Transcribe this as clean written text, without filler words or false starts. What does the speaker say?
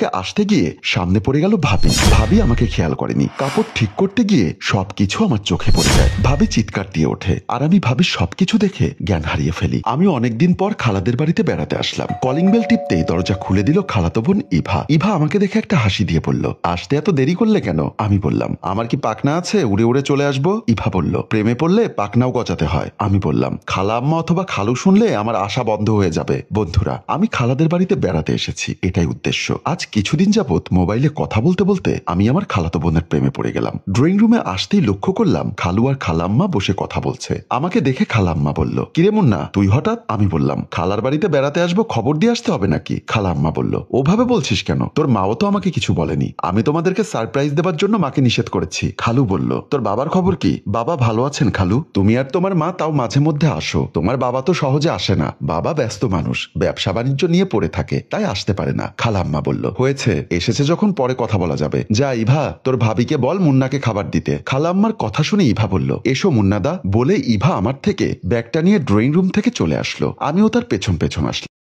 থেকে আসতে গিয়ে সামনে পড়ে গেল ভাবি। ভাবি আমাকে খেয়াল করেনি। কাপড় ঠিক করতে গিয়ে সবকিছু আমার চোখে পড়ে যায়। ভাবি চিৎকার দিয়ে ওঠে আর আমি ভাবির সবকিছু দেখে জ্ঞান হারিয়ে ফেলি। আমি অনেকদিন পর খালাদের বাড়িতে বেড়াতে আসলাম। কলিং বেল টিপতেই দরজা খুলে দিল খালাতো বোন ইভা। ইভা আমাকে দেখে একটা হাসি দিয়ে বলল, আসতে এত দেরি করলে কেন? আমি বললাম, আমার কি পাকনা আছে উড়ে উড়ে চলে আসবো? ইভা বলল, প্রেমে পড়লে পাকনাও গজাতে হয়। আমি বললাম, খালা আম্মা অথবা খালু শুনলে আমার আশা বন্ধ হয়ে যাবে। বন্ধুরা, আমি খালাদের বাড়িতে বেড়াতে এসেছি, এটাই উদ্দেশ্য। আজ কিছুদিন যাবত মোবাইলে কথা বলতে বলতে আমি আমার খালাতো বোনের প্রেমে পড়ে গেলাম। ড্রয়িং রুমে আসতেই লক্ষ্য করলাম খালু আর খালাম্মা বসে কথা বলছে। আমাকে দেখে খালাম্মা বলল, কিরে মুন্না তুই হঠাৎ? আমি বললাম, খালার বাড়িতে বেড়াতে আসবো, খবর দিয়ে আসতে হবে নাকি? খালাম্মা বলল, ওভাবে বলছিস কেন? তোর মাও তো আমাকে কিছু বলেনি। আমি তোমাদেরকে সারপ্রাইজ দেবার জন্য মাকে নিষেধ করেছি। খালু বলল, তোর বাবার খবর কি? বাবা ভালো আছেন খালু। তুমি আর তোমার মা তাও মাঝে মধ্যে আসো। তোমার বাবা তো সহজে আসে না, বাবা ব্যস্ত মানুষ, ব্যবসা বাণিজ্য নিয়ে পড়ে থাকে, তাই আসতে পারে না। খালাম্মা বলল, হয়েছে, এসেছে যখন পরে কথা বলা যাবে। যা ইভা, তোর ভাবিকে বল মুন্নাকে খাবার দিতে। খালাম্মার কথা শুনে ইভা বলল, এসো মুন্নাদা। বলে ইভা আমার থেকে ব্যাগটা নিয়ে ড্রয়িং রুম থেকে চলে আসলো। আমিও তার পেছন পেছন আসলাম।